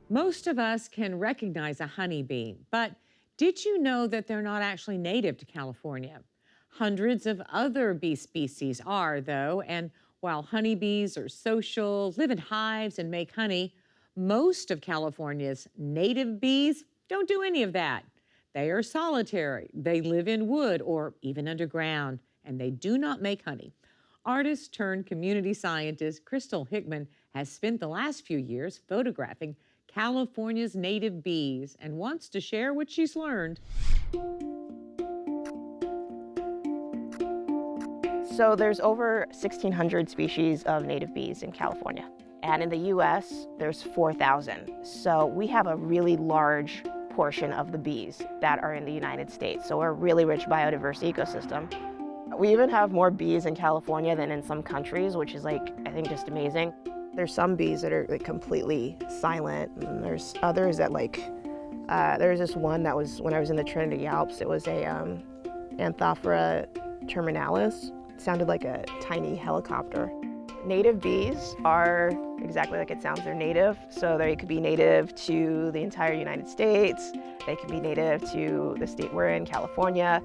Most of us can recognize a honeybee, but did you know that they're not actually native to California? Hundreds of other bee species are, though, and while honeybees are social, live in hives, and make honey, most of California's native bees don't do any of that. They are solitary, they live in wood or even underground, and they do not make honey. Artist turned community scientist Krystle Hickman has spent the last few years photographing California's native bees and wants to share what she's learned. So there's over 1,600 species of native bees in California. And in the US, there's 4,000. So we have a really large portion of the bees that are in the United States. So we're a really rich biodiverse ecosystem. We even have more bees in California than in some countries, which is like, I think, just amazing. There's some bees that are like completely silent, and there's others that there's this one that was, when I was in the Trinity Alps, it was a Anthophora terminalis. It sounded like a tiny helicopter. Native bees are exactly like it sounds, they're native. So they could be native to the entire United States. They could be native to the state we're in, California.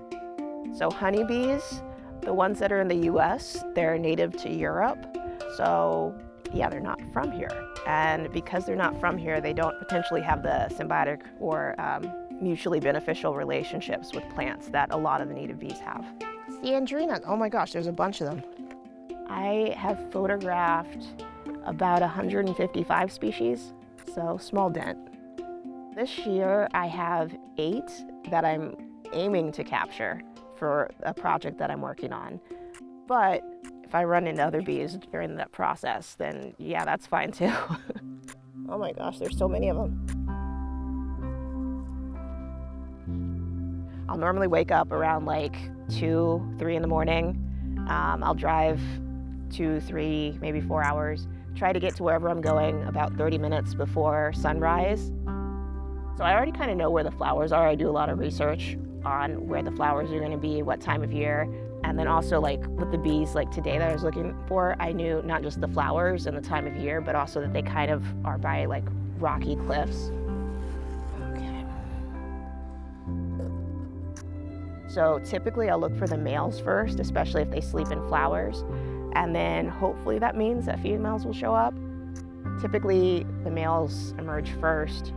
So honeybees, the ones that are in the US, they're native to Europe. So yeah, they're not from here. And because they're not from here, they don't potentially have the symbiotic or mutually beneficial relationships with plants that a lot of the native bees have. The Andrena, oh my gosh, there's a bunch of them. I have photographed about 155 species, so small dent. This year I have 8 that I'm aiming to capture for a project that I'm working on. But if I run into other bees during that process, then yeah, that's fine too. Oh my gosh, there's so many of them. I'll normally wake up around like 2, 3 in the morning. I'll drive 2, 3, maybe 4 hours, try to get to wherever I'm going about 30 minutes before sunrise. So I already kind of know where the flowers are. I do a lot of research on where the flowers are going to be, what time of year. And then also like with the bees like today that I was looking for, I knew not just the flowers and the time of year, but also that they kind of are by like rocky cliffs. Okay. So typically I'll look for the males first, especially if they sleep in flowers. And then hopefully that means that females will show up. Typically the males emerge first.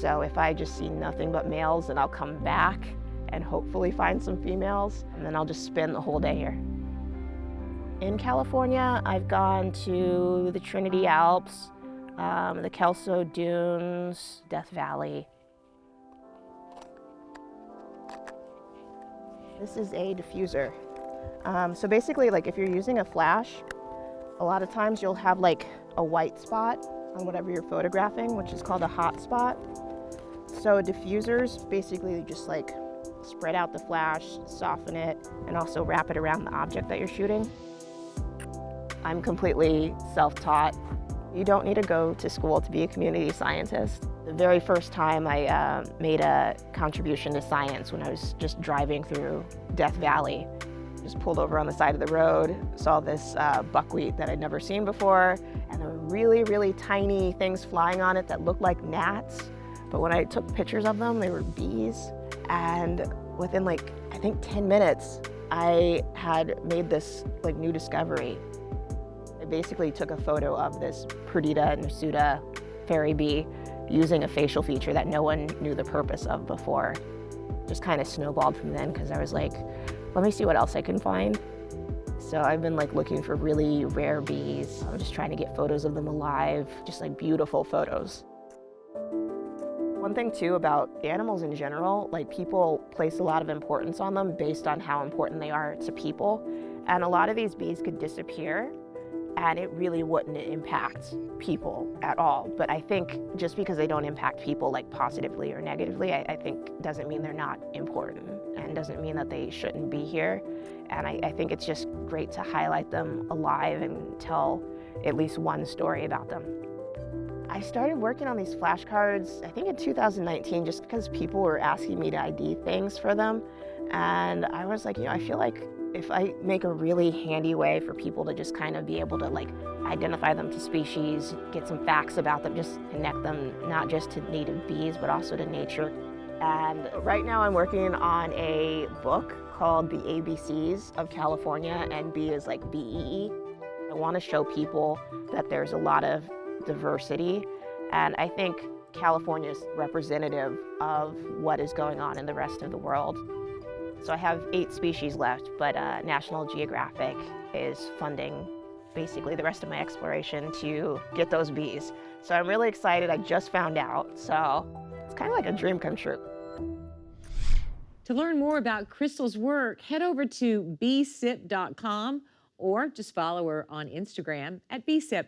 So if I just see nothing but males, then I'll come back and hopefully find some females, and then I'll just spend the whole day here. In California, I've gone to the Trinity Alps, the Kelso Dunes, Death Valley. This is a diffuser. So basically, like if you're using a flash, a lot of times you'll have like a white spot on whatever you're photographing, which is called a hot spot. So diffusers basically just like spread out the flash, soften it, and also wrap it around the object that you're shooting. I'm completely self-taught. You don't need to go to school to be a community scientist. The very first time I made a contribution to science when I was just driving through Death Valley. Just pulled over on the side of the road, saw this buckwheat that I'd never seen before, and there were really, really tiny things flying on it that looked like gnats. But when I took pictures of them, they were bees. And within like, I think 10 minutes, I had made this like new discovery. I basically took a photo of this Perdita nursuta fairy bee using a facial feature that no one knew the purpose of before. Just kind of snowballed from then because I was like, let me see what else I can find. So I've been like looking for really rare bees. I'm just trying to get photos of them alive, just like beautiful photos. One thing too about animals in general, like people place a lot of importance on them based on how important they are to people. And a lot of these bees could disappear and it really wouldn't impact people at all. But I think just because they don't impact people like positively or negatively, I think doesn't mean they're not important and doesn't mean that they shouldn't be here. And I think it's just great to highlight them alive and tell at least one story about them. I started working on these flashcards, I think in 2019, just because people were asking me to ID things for them. And I was like, I feel like If I make a really handy way for people to just kind of be able to like identify them to species, get some facts about them, just connect them not just to native bees, but also to nature. And right now I'm working on a book called The ABCs of California, and B is like BEE. I want to show people that there's a lot of diversity, and I think California is representative of what is going on in the rest of the world. So I have 8 species left, but National Geographic is funding basically the rest of my exploration to get those bees. So I'm really excited. I just found out, so it's kind of like a dream come true. To learn more about Krystle's work, head over to beesip.com or just follow her on Instagram at BeeSip.